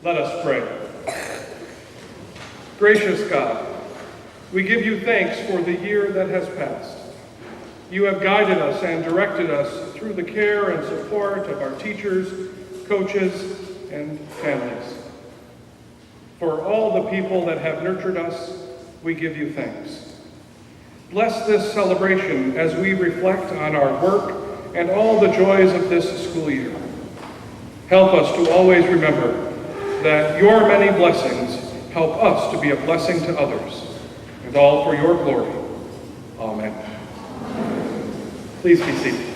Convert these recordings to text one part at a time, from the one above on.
Let us pray. Gracious God, we give you thanks for the year that has passed. You have guided us and directed us through the care and support of our teachers, coaches, and families. For all the people that have nurtured us, we give you thanks. Bless this celebration as we reflect on our work and all the joys of this school year. Help us to always remember that your many blessings help us to be a blessing to others, and all for your glory. Amen. Please be seated.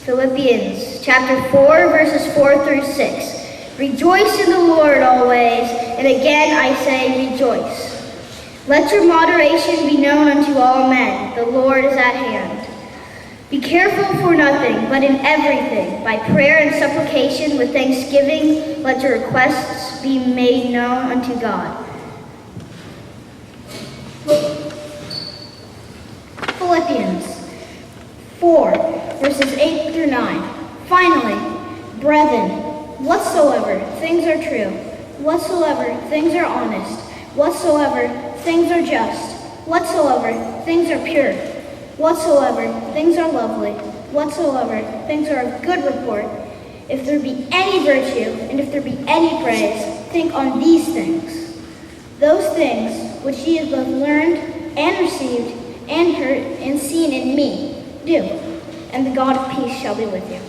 Philippians chapter 4, verses 4 through 6. Rejoice in the Lord always, and again I say rejoice. Let your moderation be known unto all men. The Lord is at hand. Be careful for nothing, but in everything, by prayer and supplication with thanksgiving, let your requests be made known unto God. Philippians 4. Verses 8 through 9. Finally, brethren, whatsoever things are true, whatsoever things are honest, whatsoever things are just, whatsoever things are pure, whatsoever things are lovely, whatsoever things are of good report, if there be any virtue, and if there be any praise, think on these things. Those things which ye have both learned and received and heard and seen in me, do. And the God of peace shall be with you.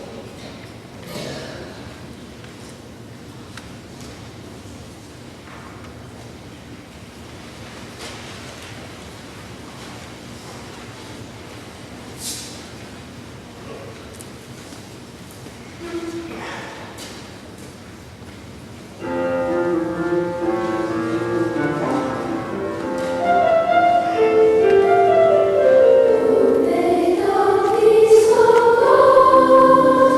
Oh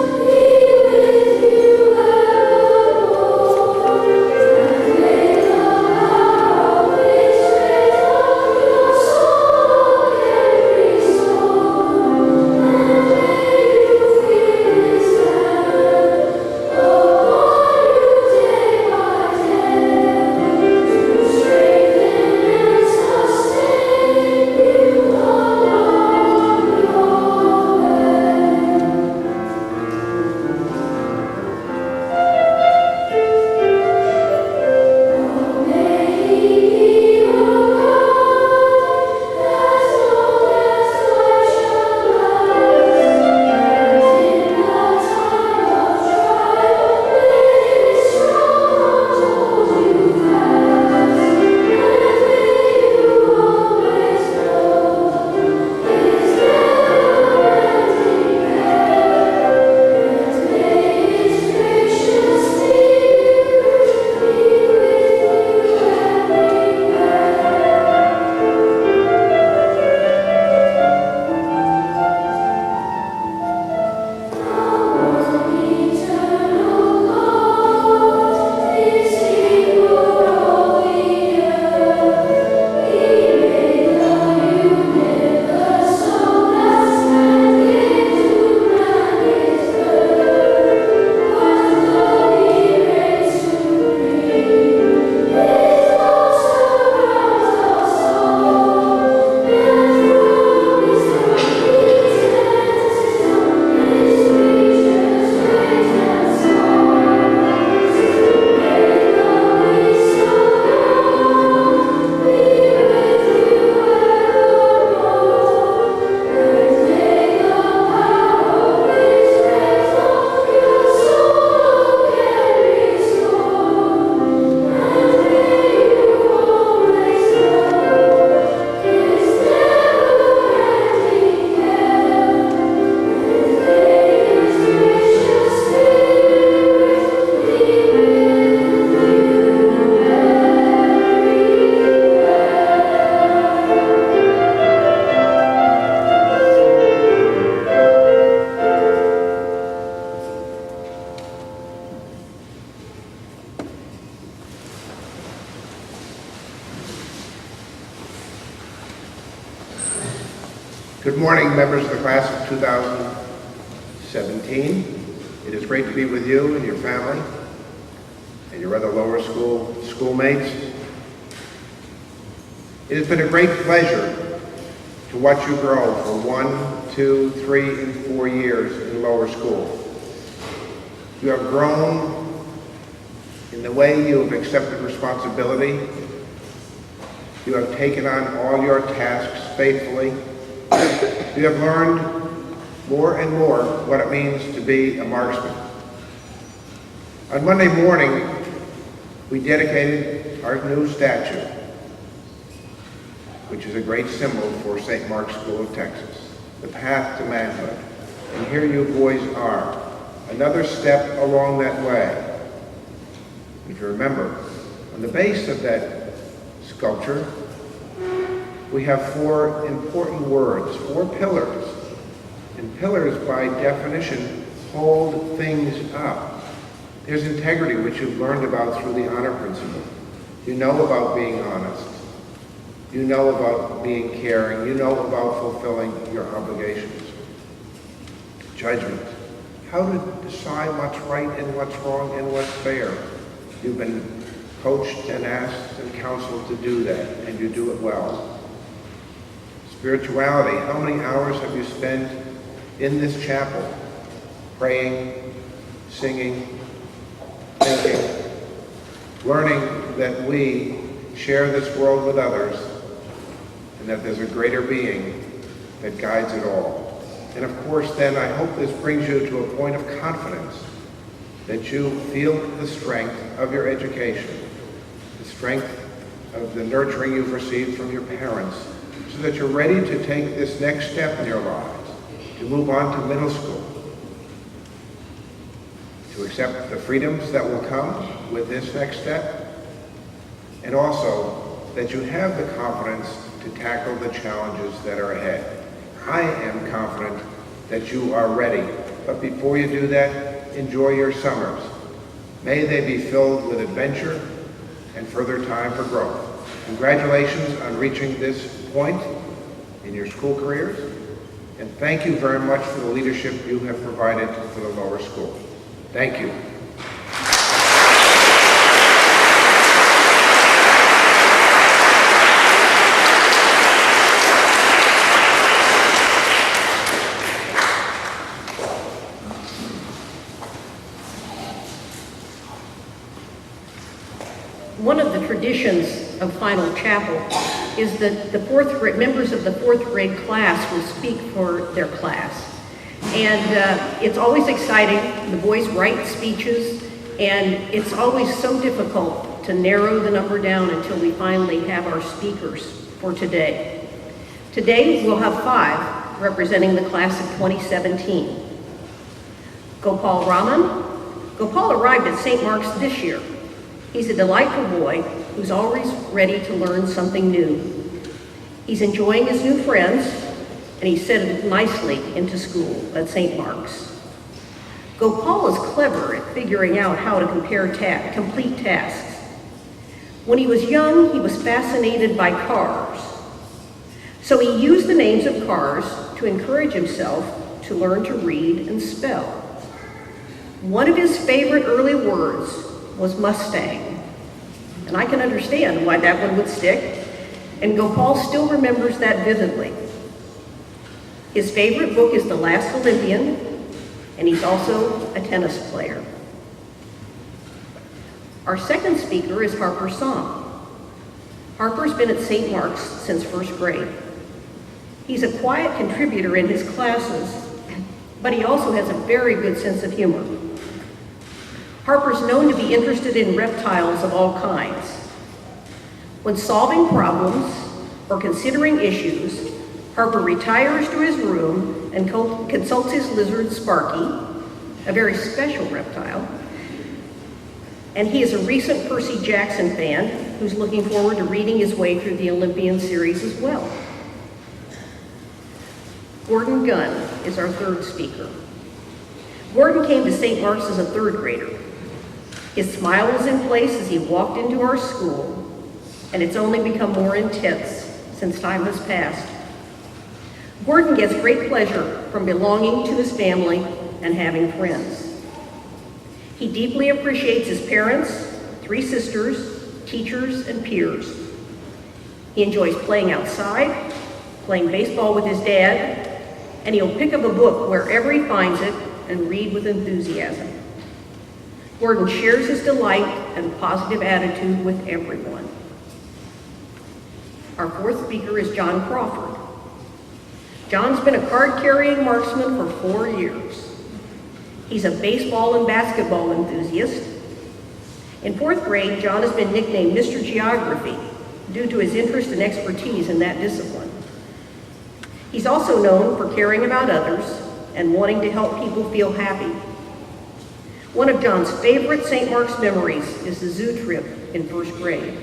Good morning, members of the class of 2017. It is great to be with you and your family and your other lower school schoolmates. It has been a great pleasure to watch you grow for 1, 2, 3, and 4 years in lower school. You have grown in the way you have accepted responsibility. You have taken on all your tasks faithfully. You have learned more and more what it means to be a marksman. On Monday morning, we dedicated our new statue, which is a great symbol for St. Mark's School of Texas, the path to manhood. And here you boys are, another step along that way. If you remember, on the base of that sculpture, we have 4 important words, 4 pillars. And pillars, by definition, hold things up. There's integrity, which you've learned about through the honor principle. You know about being honest. You know about being caring. You know about fulfilling your obligations. Judgment. How to decide what's right and what's wrong and what's fair. You've been coached and asked and counseled to do that, and you do it well. Spirituality. How many hours have you spent in this chapel, praying, singing, thinking, learning that we share this world with others and that there's a greater being that guides it all. And of course, then, I hope this brings you to a point of confidence that you feel the strength of your education, the strength of the nurturing you've received from your parents, so that you're ready to take this next step in your lives, to move on to middle school, to accept the freedoms that will come with this next step, and also that you have the confidence to tackle the challenges that are ahead. I am confident that you are ready, but before you do that, enjoy your summers. May they be filled with adventure and further time for growth. Congratulations on reaching this point in your school careers, and thank you very much for the leadership you have provided for the lower school. Thank you. One of the traditions of Final Chapel is that the members of the 4th grade class will speak for their class. And it's always exciting. The boys write speeches, and it's always so difficult to narrow the number down until we finally have our speakers for today. Today, we'll have 5 representing the class of 2017. Gopal Raman. Gopal arrived at St. Mark's this year. He's a delightful boy who's always ready to learn something new. He's enjoying his new friends, and he settled nicely into school at St. Mark's. Gopal is clever at figuring out how to complete tasks. When he was young, he was fascinated by cars. So he used the names of cars to encourage himself to learn to read and spell. One of his favorite early words was Mustang. And I can understand why that one would stick, and Gopal still remembers that vividly. His favorite book is The Last Olympian, and he's also a tennis player. Our second speaker is Harper Song. Harper's been at St. Mark's since 1st grade. He's a quiet contributor in his classes, but he also has a very good sense of humor. Harper's known to be interested in reptiles of all kinds. When solving problems or considering issues, Harper retires to his room and consults his lizard, Sparky, a very special reptile. And he is a recent Percy Jackson fan who's looking forward to reading his way through the Olympian series as well. Gordon Gunn is our 3rd speaker. Gordon came to St. Mark's as a 3rd grader. His smile was in place as he walked into our school, and it's only become more intense since time has passed. Gordon gets great pleasure from belonging to his family and having friends. He deeply appreciates his parents, 3 sisters, teachers, and peers. He enjoys playing outside, playing baseball with his dad, and he'll pick up a book wherever he finds it and read with enthusiasm. Gordon shares his delight and positive attitude with everyone. Our 4th speaker is John Crawford. John's been a card-carrying marksman for 4 years. He's a baseball and basketball enthusiast. In 4th grade, John has been nicknamed Mr. Geography due to his interest and expertise in that discipline. He's also known for caring about others and wanting to help people feel happy. One of John's favorite St. Mark's memories is the zoo trip in 1st grade.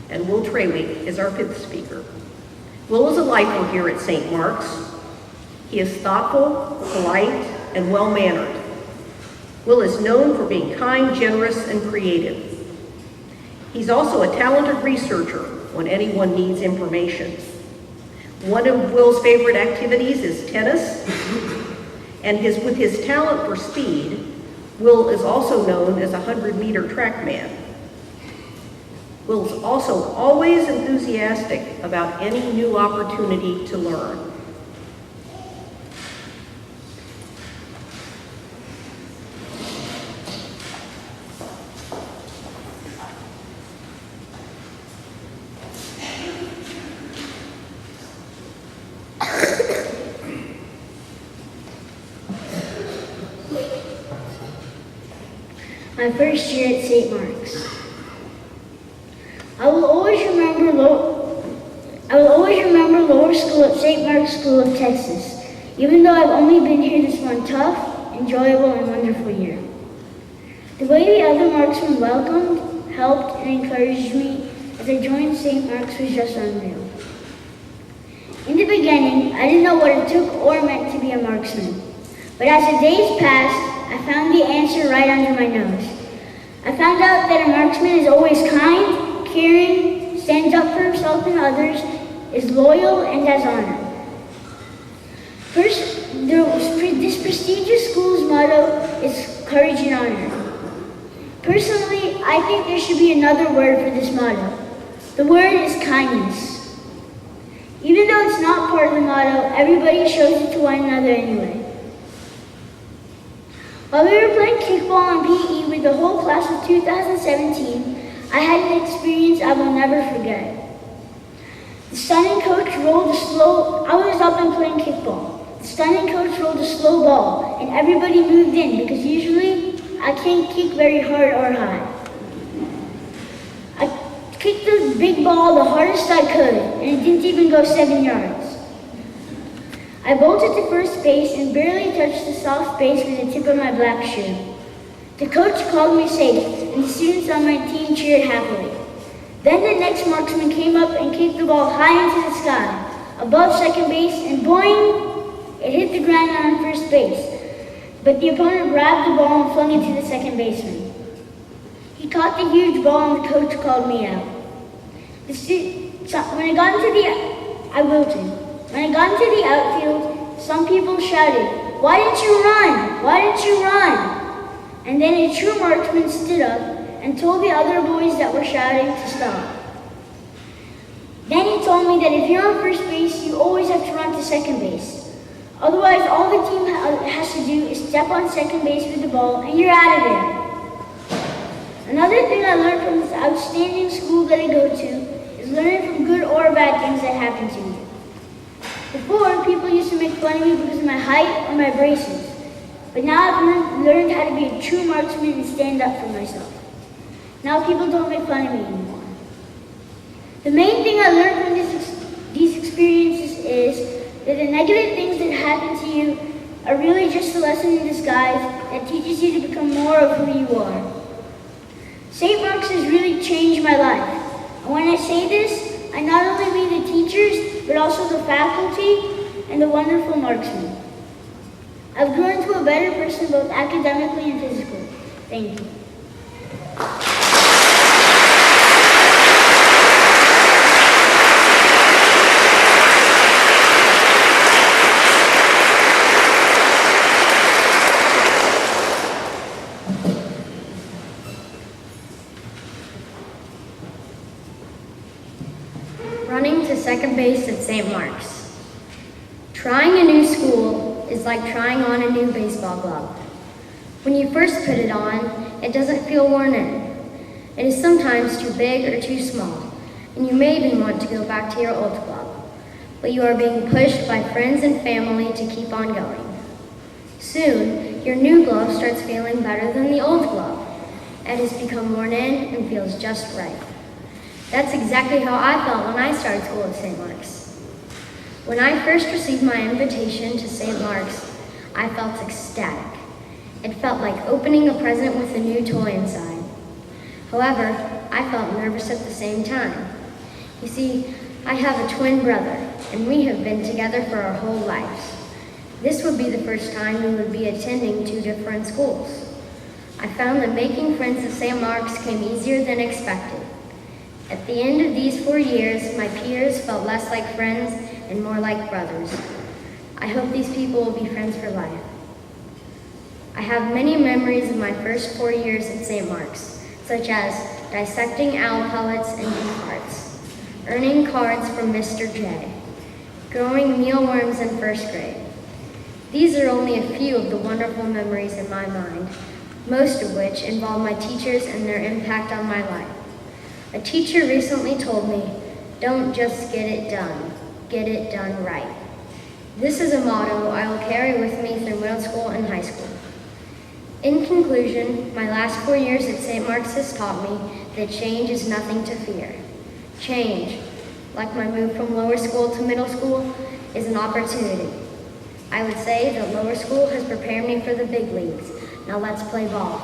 And Will Trawick is our 5th speaker. Will is a lifer here at St. Mark's. He is thoughtful, polite, and well-mannered. Will is known for being kind, generous, and creative. He's also a talented researcher when anyone needs information. One of Will's favorite activities is tennis, and with his talent for speed, Will is also known as a 100-meter track man. Will's also always enthusiastic about any new opportunity to learn. My first year at St. Mark's. I will always remember lower school at St. Mark's School of Texas, even though I've only been here this one tough, enjoyable, and wonderful year. The way the other marksmen welcomed, helped, and encouraged me as I joined St. Mark's was just unreal. In the beginning, I didn't know what it took or meant to be a marksman, but as the days passed, I found the answer right under my nose. I found out that a marksman is always kind, caring, stands up for himself and others, is loyal, and has honor. First, this prestigious school's motto is courage and honor. Personally, I think there should be another word for this motto. The word is kindness. Even though it's not part of the motto, everybody shows it to one another anyway. While we were playing kickball and PE with the whole class of 2017, I had an experience I will never forget. The stunning coach rolled a slow, I was up and playing kickball. The stunning coach rolled a slow ball and everybody moved in because usually I can't kick very hard or high. I kicked the big ball the hardest I could and it didn't even go 7 yards. I bolted to first base and barely touched the soft base with the tip of my black shoe. The coach called me safe, and the students on my team cheered happily. Then the next marksman came up and kicked the ball high into the sky, above second base, and boing! It hit the ground on first base. But the opponent grabbed the ball and flung it to the second baseman. He caught the huge ball and the coach called me out. When I got into the outfield, some people shouted, "Why didn't you run? Why didn't you run?" And then a true marksman stood up and told the other boys that were shouting to stop. Then he told me that if you're on first base, you always have to run to second base. Otherwise, all the team has to do is step on second base with the ball and you're out of there. Another thing I learned from this outstanding school that I go to is learning from good or bad things that happen to me. Before, people used to make fun of me because of my height or my braces. But now I've learned how to be a true marksman and stand up for myself. Now people don't make fun of me anymore. The main thing I learned from these experiences is that the negative things that happen to you are really just a lesson in disguise that teaches you to become more of who you are. St. Mark's has really changed my life. And when I say this, I not only mean the teachers, but also the faculty and the wonderful marksmen. I've grown to a better person both academically and physically. Thank you. St. Mark's. Trying a new school is like trying on a new baseball glove. When you first put it on, it doesn't feel worn in. It is sometimes too big or too small, and you may even want to go back to your old glove. But you are being pushed by friends and family to keep on going. Soon, your new glove starts feeling better than the old glove. It has become worn in and feels just right. That's exactly how I felt when I started school at St. Mark's. When I first received my invitation to St. Mark's, I felt ecstatic. It felt like opening a present with a new toy inside. However, I felt nervous at the same time. You see, I have a twin brother, and we have been together for our whole lives. This would be the first time we would be attending two different schools. I found that making friends at St. Mark's came easier than expected. At the end of these 4 years, my peers felt less like friends and more like brothers. I hope these people will be friends for life. I have many memories of my first 4 years at St. Mark's, such as dissecting owl pellets and beef hearts, earning cards from Mr. J, growing mealworms in first grade. These are only a few of the wonderful memories in my mind, most of which involve my teachers and their impact on my life. A teacher recently told me, "Don't just get it done right." This is a motto I will carry with me through middle school and high school. In conclusion, my last 4 years at St. Mark's has taught me that change is nothing to fear. Change, like my move from lower school to middle school, is an opportunity. I would say that lower school has prepared me for the big leagues. Now let's play ball.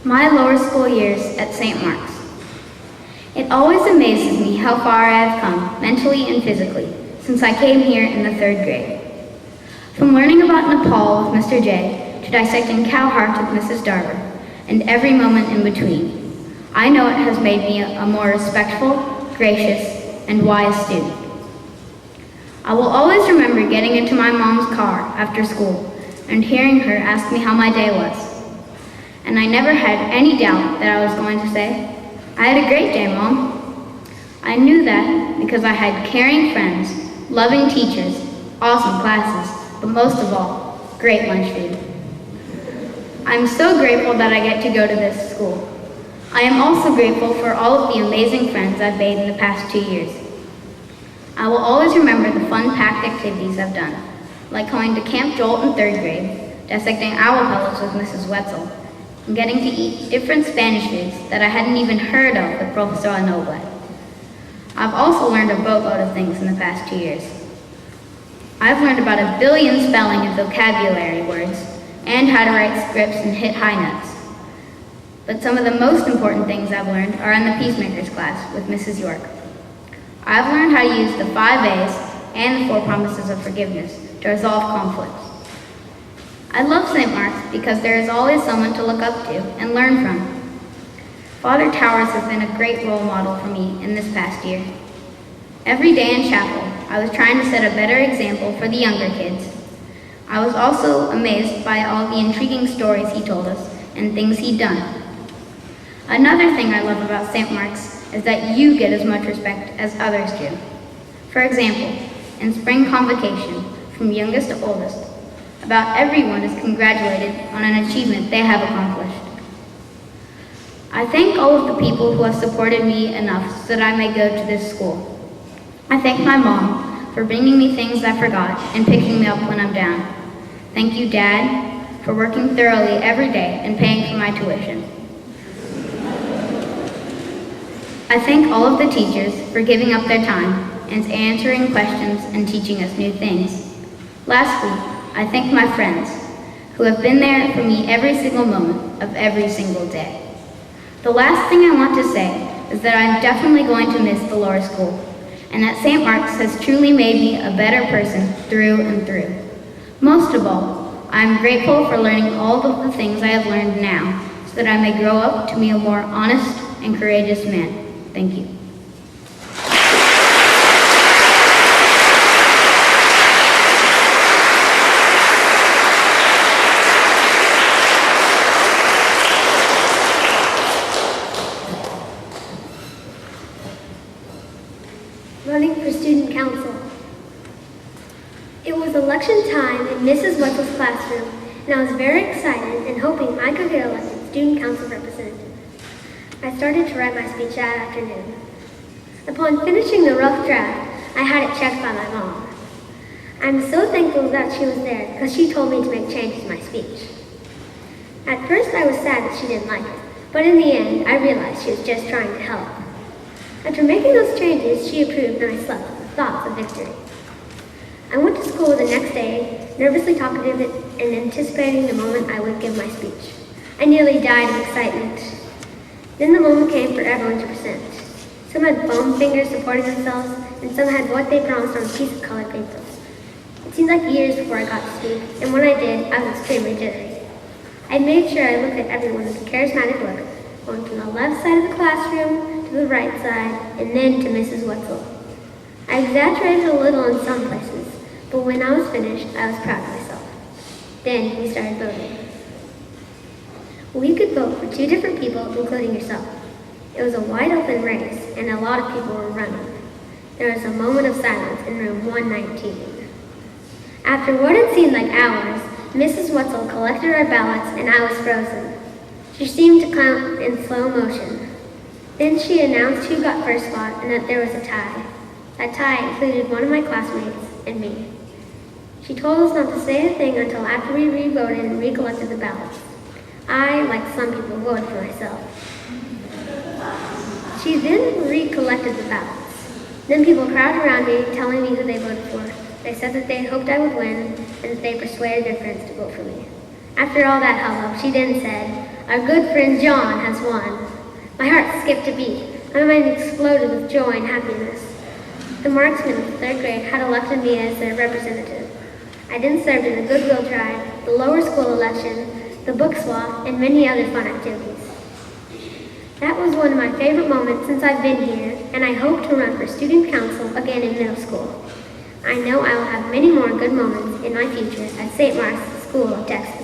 My lower school years at St. Mark's. It always amazes me how far I have come, mentally and physically, since I came here in the 3rd grade. From learning about Nepal with Mr. J to dissecting cow hearts with Mrs. Darver, and every moment in between, I know it has made me a more respectful, gracious, and wise student. I will always remember getting into my mom's car after school and hearing her ask me how my day was. And I never had any doubt that I was going to say, "I had a great day, Mom." I knew that because I had caring friends, loving teachers, awesome classes, but most of all, great lunch food. I'm so grateful that I get to go to this school. I am also grateful for all of the amazing friends I've made in the past 2 years. I will always remember the fun-packed activities I've done, like going to Camp Jolt in 3rd grade, dissecting owl pellets with Mrs. Wetzel, and getting to eat different Spanish foods that I hadn't even heard of with Professor Noble. I've also learned a boatload of things in the past 2 years. I've learned about 1 billion spelling and vocabulary words, and how to write scripts and hit high notes. But some of the most important things I've learned are in the Peacemakers class with Mrs. York. I've learned how to use the 5 A's and the 4 promises of forgiveness to resolve conflicts. I love St. Mark's because there is always someone to look up to and learn from. Father Towers has been a great role model for me in this past year. Every day in chapel, I was trying to set a better example for the younger kids. I was also amazed by all the intriguing stories he told us and things he'd done. Another thing I love about St. Mark's is that you get as much respect as others do. For example, in spring convocation, from youngest to oldest, about everyone is congratulated on an achievement they have accomplished. I thank all of the people who have supported me enough so that I may go to this school. I thank my mom for bringing me things I forgot and picking me up when I'm down. Thank you, Dad, for working thoroughly every day and paying for my tuition. I thank all of the teachers for giving up their time and answering questions and teaching us new things. Lastly, I thank my friends who have been there for me every single moment of every single day. The last thing I want to say is that I'm definitely going to miss the lower school, and that St. Mark's has truly made me a better person through and through. Most of all, I'm grateful for learning all of the things I have learned now so that I may grow up to be a more honest, and courageous man. Thank you. Running for student council. It was election time in Mrs. Wetzel's classroom, and I was very excited and hoping I could get elected student council representative. I started to write my speech that afternoon. Upon finishing the rough draft, I had it checked by my mom. I'm so thankful that she was there because she told me to make changes to my speech. At first I was sad that she didn't like it, but in the end I realized she was just trying to help. After making those changes, she approved and I slept with thoughts of victory. I went to school the next day, nervously talkative and anticipating the moment I would give my speech. I nearly died of excitement. Then the moment came for everyone to present. Some had foam fingers supporting themselves, and some had what they promised on a piece of colored paper. It seemed like years before I got to speak, and when I did, I was extremely jittery. I made sure I looked at everyone with a charismatic look, going from the left side of the classroom to the right side, and then to Mrs. Wetzel. I exaggerated a little in some places, but when I was finished, I was proud of myself. Then we started voting. We could vote for 2 different people, including yourself. It was a wide open race, and a lot of people were running. There was a moment of silence in room 119. After what had seemed like hours, Mrs. Wetzel collected our ballots, and I was frozen. She seemed to count in slow motion. Then she announced who got first spot and that there was a tie. That tie included one of my classmates and me. She told us not to say a thing until after we re-voted and recollected the ballots. I, like some people, voted for myself. She then recollected the ballots. Then people crowded around me, telling me who they voted for. They said that they hoped I would win and that they persuaded their friends to vote for me. After all that hubbub, she then said, "Our good friend John has won." My heart skipped a beat. My mind exploded with joy and happiness. The marksmen of the 3rd grade had elected me as their representative. I then served in the Goodwill Drive, the lower school election, the book swap, and many other fun activities. That was one of my favorite moments since I've been here, and I hope to run for student council again in middle school. I know I will have many more good moments in my future at St. Mark's School of Texas.